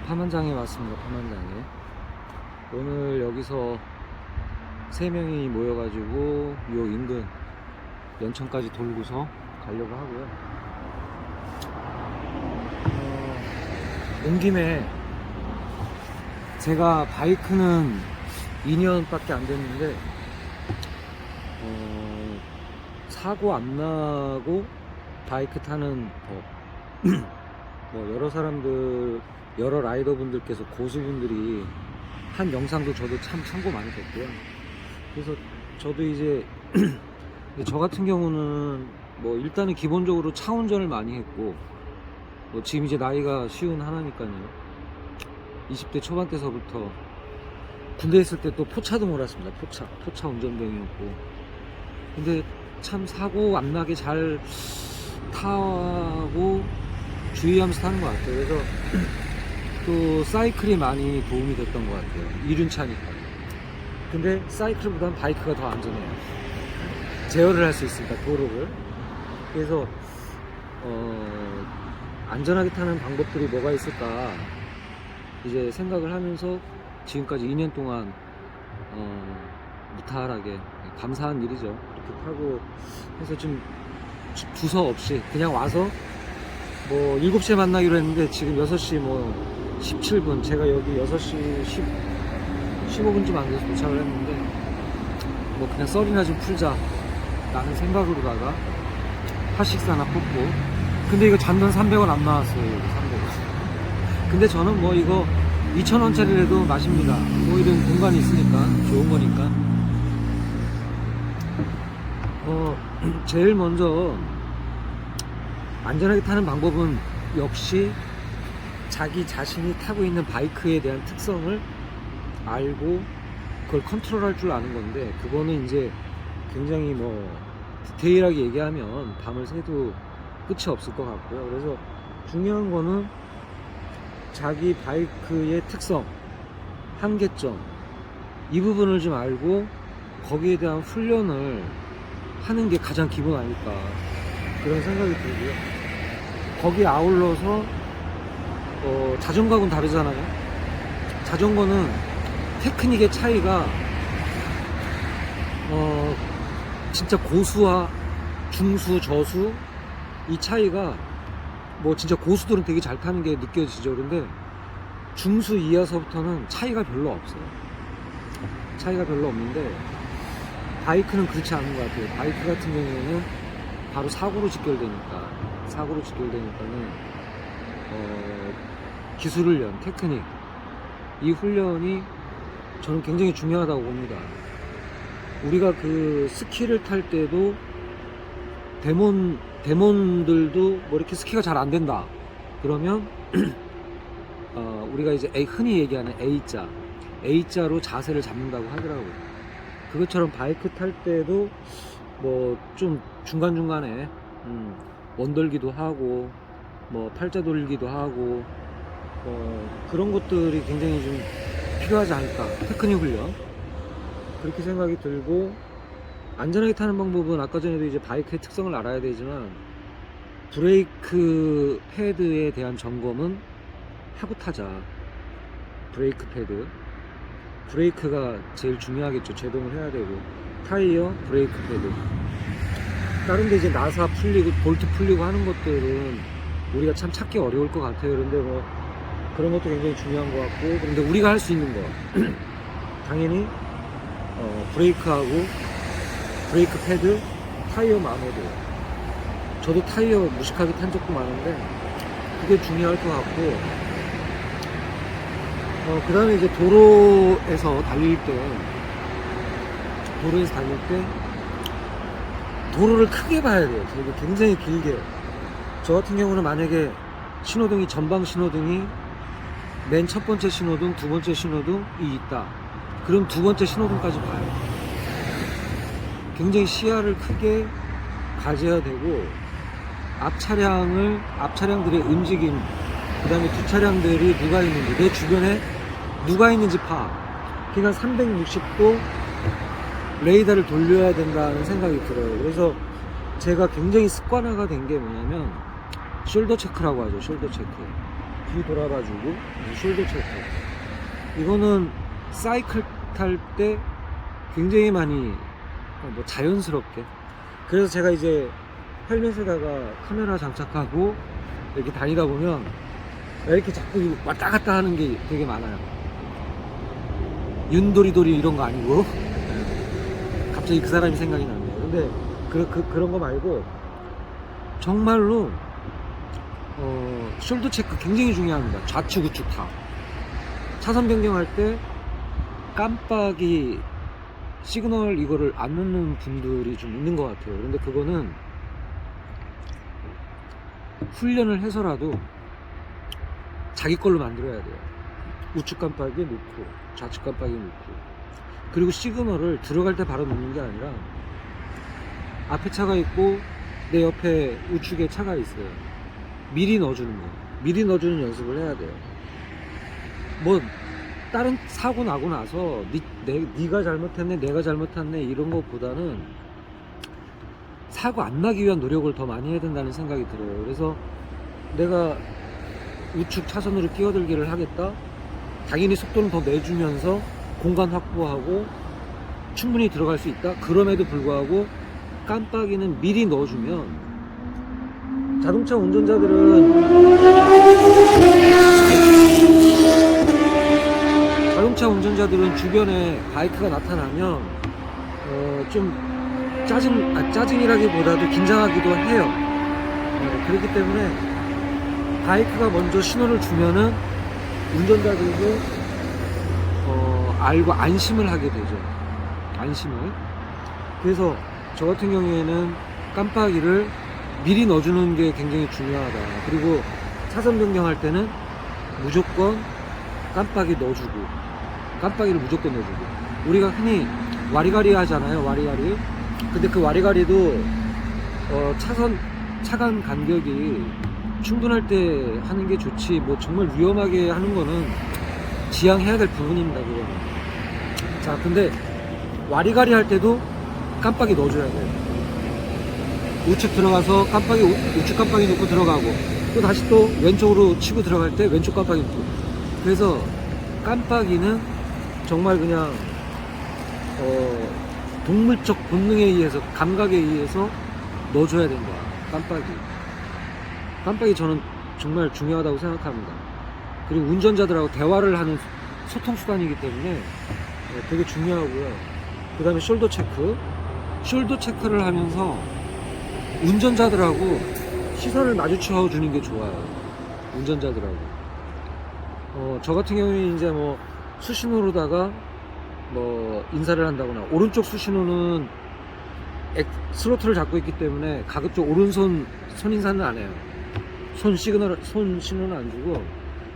파만장에 왔습니다. 파만장에. 오늘 여기서 3명이 모여가지고 요 인근 연천까지 돌고서 가려고 하고요. 온 김에 제가 바이크는 2년밖에 안 됐는데 사고 안 나고 바이크 타는 법 뭐 여러 사람들, 여러 라이더 분들께서, 고수분들이 한 영상도 저도 참 참고 많이 됐고요. 그래서 저도 이제 저 같은 경우는 뭐 일단은 기본적으로 차 운전을 많이 했고, 뭐 지금 이제 나이가 쉬운 하나니까요. 20대 초반 때서부터 군대 있을 때 또 포차도 몰았습니다. 포차 운전병이었고. 근데 참 사고 안 나게 잘 타고 주의하면서 타는 것 같아요. 그래서 또 사이클이 많이 도움이 됐던 것 같아요. 이륜차니까. 근데 사이클보다는 바이크가 더 안전해요. 제어를 할 수 있으니까, 도로를. 그래서 안전하게 타는 방법들이 뭐가 있을까 이제 생각을 하면서 지금까지 2년 동안 무탈하게, 감사한 일이죠. 이렇게 타고 해서 좀 두서 없이 그냥 와서 뭐 7시에 만나기로 했는데 지금 6시 뭐 17분, 제가 여기 6시 15분쯤 안 돼서 도착을 했는데 뭐 그냥 썰이나 좀 풀자 라는 생각으로다가 팥식사나 뽑고. 근데 이거 잔돈 300원 안 나왔어요. 여기 300원. 근데 저는 뭐 이거 2,000원짜리라도 마십니다. 뭐 이런 공간이 있으니까 좋은 거니까. 제일 먼저 안전하게 타는 방법은 역시 자기 자신이 타고 있는 바이크에 대한 특성을 알고 그걸 컨트롤할 줄 아는 건데, 그거는 이제 굉장히 뭐 디테일하게 얘기하면 밤을 새도 끝이 없을 것 같고요. 그래서 중요한 거는 자기 바이크의 특성, 한계점, 이 부분을 좀 알고 거기에 대한 훈련을 하는 게 가장 기본 아닐까, 그런 생각이 들고요. 거기에 아울러서 자전거하고는 다르잖아요. 자전거는 테크닉의 차이가 진짜 고수와 중수, 저수, 이 차이가 뭐 진짜 고수들은 되게 잘 타는 게 느껴지죠. 그런데 중수 이하서부터는 차이가 별로 없어요. 차이가 별로 없는데 바이크는 그렇지 않은 것 같아요. 바이크 같은 경우에는 바로 사고로 직결되니까는 기술 훈련, 테크닉, 이 훈련이 저는 굉장히 중요하다고 봅니다. 우리가 그 스키를 탈 때도 데몬들도 뭐 이렇게 스키가 잘 안 된다 그러면 우리가 이제 흔히 얘기하는 A자로 자세를 잡는다고 하더라고요. 그것처럼 바이크 탈 때도 뭐 좀 중간중간에 원돌기도 하고 뭐 팔자 돌기도 하고 그런 것들이 굉장히 좀 필요하지 않을까, 테크닉 훈련, 그렇게 생각이 들고, 안전하게 타는 방법은 아까 전에도 이제 바이크의 특성을 알아야 되지만 브레이크 패드에 대한 점검은 하고 타자. 브레이크 패드, 브레이크가 제일 중요하겠죠. 제동을 해야 되고, 타이어, 브레이크 패드. 다른데 이제 나사 풀리고 볼트 풀리고 하는 것들은 우리가 참 찾기 어려울 것 같아요. 그런데 뭐 그런 것도 굉장히 중요한 것 같고, 그런데 우리가 할 수 있는 거 당연히 브레이크하고 브레이크 패드, 타이어 마모도. 저도 타이어 무식하게 탄 적도 많은데 그게 중요할 것 같고, 그 다음에 이제 도로에서 달릴 때 도로를 크게 봐야 돼요. 되게 굉장히 길게. 저 같은 경우는 만약에 신호등이, 전방 신호등이 맨 첫 번째 신호등, 두 번째 신호등이 있다, 그럼 두 번째 신호등까지 봐요. 굉장히 시야를 크게 가져야 되고, 앞차량들의 움직임, 그 다음에 뒷차량들이 누가 있는지, 내 주변에 누가 있는지 그러니까 360도 레이더를 돌려야 된다는 생각이 들어요. 그래서 제가 굉장히 습관화가 된 게 뭐냐면 숄더 체크라고 하죠. 숄더 체크. 뒤 돌아봐주고, 숄더 체크. 이거는 사이클 탈 때 굉장히 많이 뭐 자연스럽게. 그래서 제가 이제 헬멧에다가 카메라 장착하고 이렇게 다니다 보면 이렇게 자꾸 왔다 갔다 하는 게 되게 많아요. 윤도리도리 이런 거 아니고 갑자기 그 사람이 생각이 나네요. 근데 그런 거 말고 정말로 숄더 체크 굉장히 중요합니다. 좌측 우측 다. 차선 변경할 때 깜빡이 시그널 이거를 안 넣는 분들이 좀 있는 것 같아요. 근데 그거는 훈련을 해서라도 자기 걸로 만들어야 돼요. 우측 깜빡이 놓고 좌측 깜빡이 놓고, 그리고 시그널을 들어갈 때 바로 놓는 게 아니라 앞에 차가 있고 내 옆에 우측에 차가 있어요. 미리 넣어주는 거, 미리 넣어주는 연습을 해야 돼요. 뭐 다른 사고 나고 나서 네가 잘못했네 내가 잘못했네 이런 것보다는 사고 안 나기 위한 노력을 더 많이 해야 된다는 생각이 들어요. 그래서 내가 우측 차선으로 끼어들기를 하겠다, 당연히 속도는 더 내주면서 공간 확보하고 충분히 들어갈 수 있다. 그럼에도 불구하고 깜빡이는 미리 넣어주면, 자동차 운전자들은 주변에 바이크가 나타나면 좀 짜증이라기보다도 긴장하기도 해요. 그렇기 때문에 바이크가 먼저 신호를 주면은 운전자들도 알고 안심을 하게 되죠. 안심을. 그래서 저 같은 경우에는 깜빡이를 미리 넣어주는 게 굉장히 중요하다. 그리고 차선 변경할 때는 무조건 깜빡이 넣어주고, 깜빡이를 무조건 넣어주고. 우리가 흔히 와리가리 하잖아요. 와리가리. 근데 그 와리가리도 차간 간격이 충분할 때 하는 게 좋지, 뭐 정말 위험하게 하는 거는 지양해야 될 부분입니다. 그거는. 자, 근데 와리가리 할 때도 깜빡이 넣어줘야 돼요. 우측 들어가서 우측 깜빡이 놓고 들어가고, 또 다시 또 왼쪽으로 치고 들어갈 때 왼쪽 깜빡이 놓고. 그래서 깜빡이는 정말 그냥 동물적 본능에 의해서, 감각에 의해서 넣어줘야 된다. 깜빡이 저는 정말 중요하다고 생각합니다. 그리고 운전자들하고 대화를 하는 소통수단이기 때문에 되게 중요하고요. 그 다음에 숄더 체크를 하면서 운전자들하고 시선을 마주쳐 주는 게 좋아요. 운전자들하고. 저 같은 경우에 이제 뭐 수신호로다가 뭐 인사를 한다거나, 오른쪽 수신호는 스로틀을 잡고 있기 때문에 가급적 오른손 인사는 안 해요. 손 신호는 안 주고,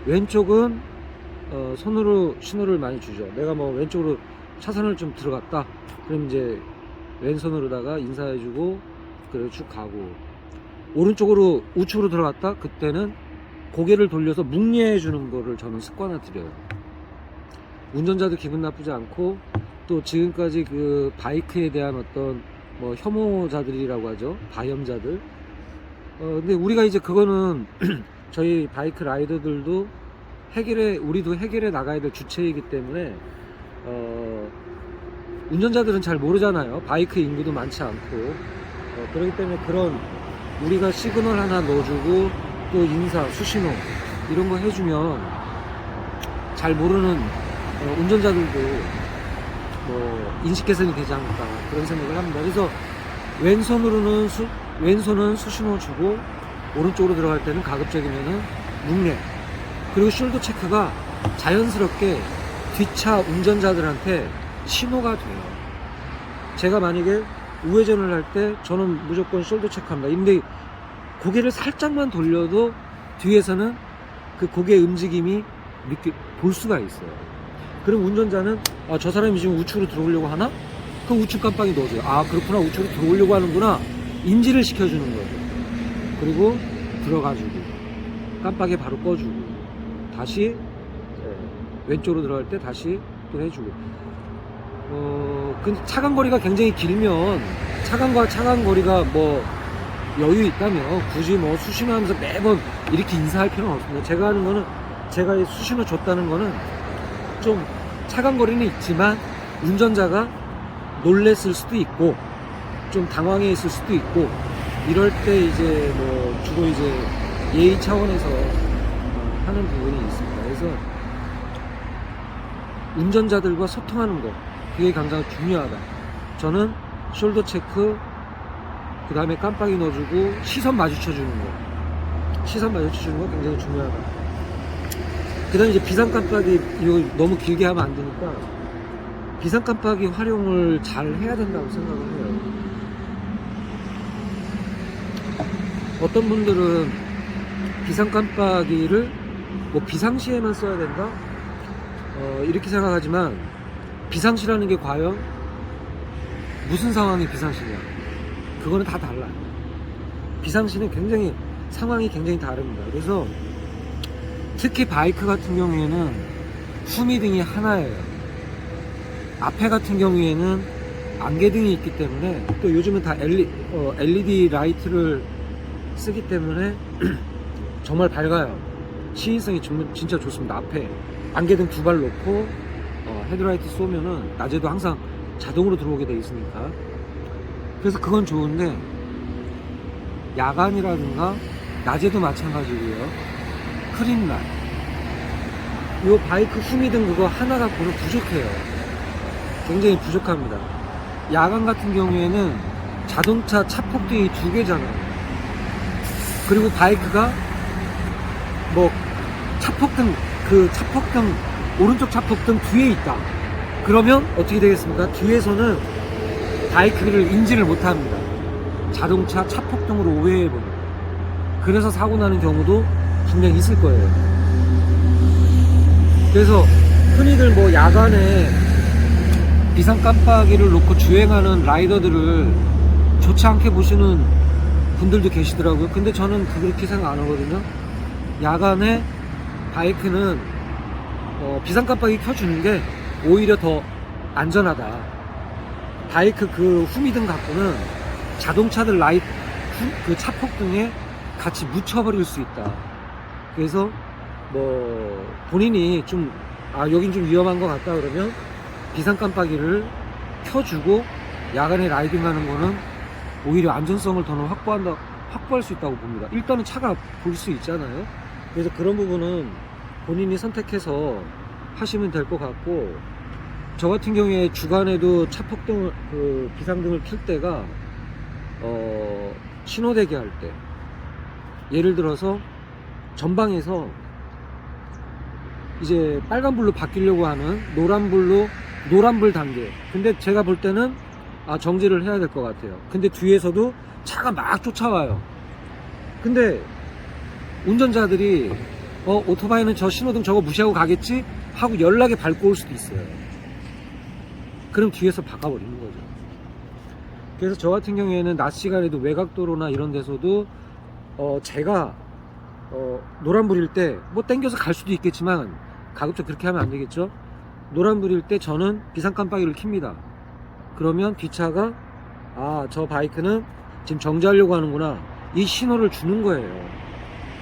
왼쪽은 손으로 신호를 많이 주죠. 내가 뭐 왼쪽으로 차선을 좀 들어갔다, 그럼 이제 왼손으로다가 인사해주고 그래서 쭉 가고, 오른쪽으로 우측으로 들어갔다, 그때는 고개를 돌려서 묵례해 주는 거를 저는 습관화들여요. 운전자도 기분 나쁘지 않고, 또 지금까지 그 바이크에 대한 어떤 뭐 혐오자들이라고 하죠. 바염자들. 근데 우리가 이제 그거는 저희 바이크 라이더들도 우리도 해결해 나가야 될 주체이기 때문에 운전자들은 잘 모르잖아요. 바이크 인구도 많지 않고. 그렇기 때문에 그런, 우리가 시그널 하나 넣어주고 또 인사, 수신호 이런 거 해주면 잘 모르는 운전자들도 뭐 인식 개선이 되지 않을까, 그런 생각을 합니다. 그래서 왼손은 수신호 주고, 오른쪽으로 들어갈 때는 가급적이면은 묵례. 그리고 숄더 체크가 자연스럽게 뒷차 운전자들한테 신호가 돼요. 제가 만약에 우회전을 할 때 저는 무조건 숄더 체크합니다. 근데 고개를 살짝만 돌려도 뒤에서는 그 고개의 움직임이 볼 수가 있어요. 그럼 운전자는 저 사람이 지금 우측으로 들어오려고 하나? 그럼 우측 깜빡이 넣어줘요. 그렇구나, 우측으로 들어오려고 하는구나, 인지를 시켜주는 거죠. 그리고 들어가주고 깜빡이 바로 꺼주고, 다시 왼쪽으로 들어갈 때 다시 또 해주고. 근데 차간 거리가 굉장히 길면, 차간과 차간 거리가 뭐 여유 있다면 굳이 뭐 수신호 하면서 매번 이렇게 인사할 필요는 없습니다. 제가 하는 거는, 제가 수신호 줬다는 거는 좀 차간거리는 있지만 운전자가 놀랬을 수도 있고 좀 당황해 있을 수도 있고 이럴 때 이제 뭐 주로 이제 예의 차원에서 하는 부분이 있습니다. 그래서 운전자들과 소통하는 거, 그게 굉장히 중요하다. 저는 숄더 체크, 그 다음에 깜빡이 넣어주고 시선 마주쳐주는 거, 시선 마주쳐주는 거 굉장히 중요하다. 그 다음에 이제 비상 깜빡이, 이거 너무 길게 하면 안 되니까 비상 깜빡이 활용을 잘 해야 된다고 생각을 해요. 어떤 분들은 비상 깜빡이를 뭐 비상시에만 써야 된다? 이렇게 생각하지만 비상시라는 게 과연 무슨 상황이 비상시냐? 그거는 다 달라요. 비상시는 굉장히 상황이 굉장히 다릅니다. 그래서 특히 바이크 같은 경우에는 후미등이 하나예요. 앞에 같은 경우에는 안개등이 있기 때문에, 또 요즘은 다 LED 라이트를 쓰기 때문에 정말 밝아요. 시인성이 진짜 좋습니다. 앞에 안개등 2발 놓고 헤드라이트 쏘면은 낮에도 항상 자동으로 들어오게 돼 있으니까, 그래서 그건 좋은데 야간이라든가 낮에도 마찬가지고요. 흐린 날, 요 바이크 후미등 그거 하나 갖고는 부족해요. 굉장히 부족합니다. 야간 같은 경우에는 자동차 차폭등이 2개잖아요. 그리고 바이크가 뭐 차폭등, 그 차폭등, 오른쪽 차폭등 뒤에 있다. 그러면 어떻게 되겠습니까? 뒤에서는 바이크를 인지를 못합니다. 자동차 차폭등으로 오해해버려요. 그래서 사고 나는 경우도 분명히 있을 거예요. 그래서 흔히들 뭐 야간에 비상 깜빡이를 놓고 주행하는 라이더들을 좋지 않게 보시는 분들도 계시더라고요. 근데 저는 그렇게 생각 안 하거든요. 야간에 바이크는 비상 깜빡이 켜주는 게 오히려 더 안전하다. 바이크 그 후미등 갖고는 자동차들 라이트, 그 차폭등에 같이 묻혀버릴 수 있다. 그래서 뭐 본인이 좀 여긴 좀 위험한 것 같다 그러면 비상 깜빡이를 켜주고 야간에 라이딩 하는 거는 오히려 안전성을 더는 확보할 수 있다고 봅니다. 일단은 차가 볼 수 있잖아요. 그래서 그런 부분은 본인이 선택해서 하시면 될 것 같고, 저 같은 경우에 주간에도 차폭등을, 그 비상등을 켤 때가 신호대기 할 때, 예를 들어서 전방에서 이제 빨간불로 바뀌려고 하는 노란불 단계, 근데 제가 볼 때는 정지를 해야 될 것 같아요. 근데 뒤에서도 차가 막 쫓아와요. 근데 운전자들이 오토바이는 저 신호등 저거 무시하고 가겠지 하고 연락에 밟고 올 수도 있어요. 그럼 뒤에서 바꿔버리는 거죠. 그래서 저 같은 경우에는 낮 시간에도 외곽도로나 이런 데서도 제가 노란불일 때 뭐 땡겨서 갈 수도 있겠지만 가급적 그렇게 하면 안 되겠죠. 노란불일 때 저는 비상 깜빡이를 켭니다. 그러면 뒷차가 저 바이크는 지금 정지하려고 하는구나, 이 신호를 주는 거예요.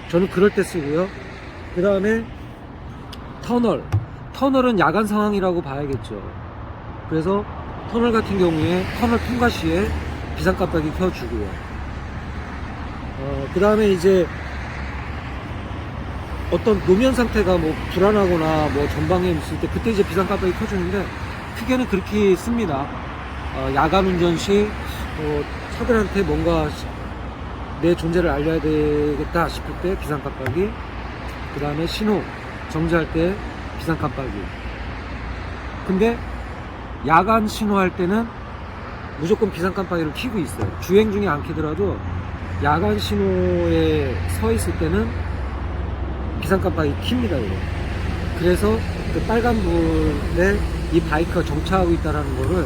저는 그럴 때 쓰고요. 그 다음에 터널은 야간 상황이라고 봐야겠죠. 그래서 터널 같은 경우에 터널 통과 시에 비상 깜빡이 켜주고요. 그 다음에 이제 어떤 노면 상태가 뭐 불안하거나 뭐 전방에 있을 때 그때 이제 비상 깜빡이 켜주는데 크게는 그렇게 씁니다. 야간 운전 시 차들한테 뭔가 내 존재를 알려야 되겠다 싶을 때 비상 깜빡이, 그 다음에 신호 정지할 때 비상 깜빡이. 근데 야간 신호할 때는 무조건 비상 깜빡이를 켜고 있어요. 주행 중에 안 켜더라도 야간 신호에 서 있을 때는 비상 깜빡이 킵니다. 이거. 그래서 그 빨간불에 이 바이크가 정차하고 있다는 거를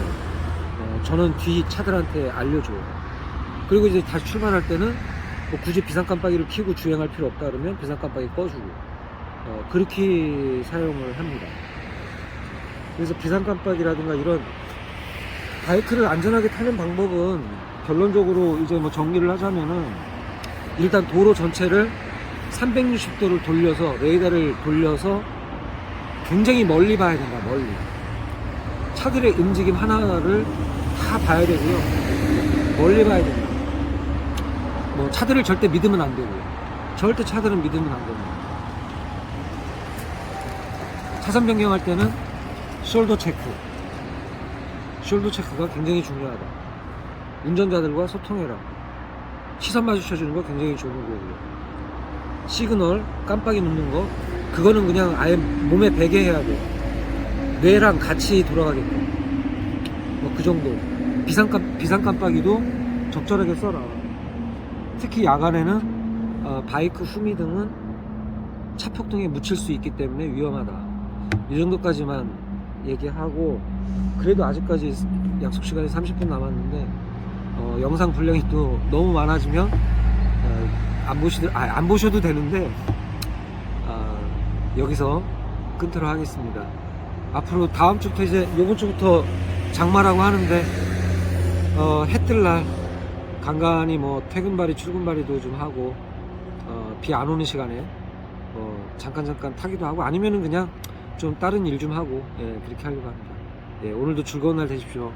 저는 뒤 차들한테 알려줘요. 그리고 이제 다시 출발할 때는 뭐 굳이 비상 깜빡이를 켜고 주행할 필요 없다 그러면 비상 깜빡이 꺼주고 그렇게 사용을 합니다. 그래서 비상 깜빡이라든가 이런 바이크를 안전하게 타는 방법은 결론적으로 이제 뭐 정리를 하자면은 일단 도로 전체를 360도를 돌려서 레이더를 돌려서 굉장히 멀리 봐야 된다. 멀리 차들의 움직임 하나하나를 다 봐야 되고요. 멀리 봐야 된다. 뭐 차들을 절대 믿으면 안 되고요. 절대 차들은 믿으면 안 됩니다. 차선 변경할 때는 숄더 체크가 굉장히 중요하다. 운전자들과 소통해라. 시선 마주쳐주는 거 굉장히 좋은 거고요. 시그널 깜빡이 눕는 거 그거는 그냥 아예 몸에 배게 해야 돼. 뇌랑 같이 돌아가게끔. 뭐 그 정도. 비상 깜빡이도 적절하게 써라. 특히 야간에는 바이크 후미등은 차폭등에 묻힐 수 있기 때문에 위험하다. 이 정도까지만 얘기하고, 그래도 아직까지 약속 시간이 30분 남았는데 영상 분량이 또 너무 많아지면 안 보셔도 되는데 여기서 끊도록 하겠습니다. 앞으로 다음 주부터 이제 요번 주부터 장마라고 하는데 해 뜰 날 간간히 뭐 퇴근발이 출근발이도 좀 하고 비 안 오는 시간에 잠깐 타기도 하고, 아니면은 그냥 좀 다른 일 좀 하고, 예, 그렇게 하려고 합니다. 예, 오늘도 즐거운 날 되십시오.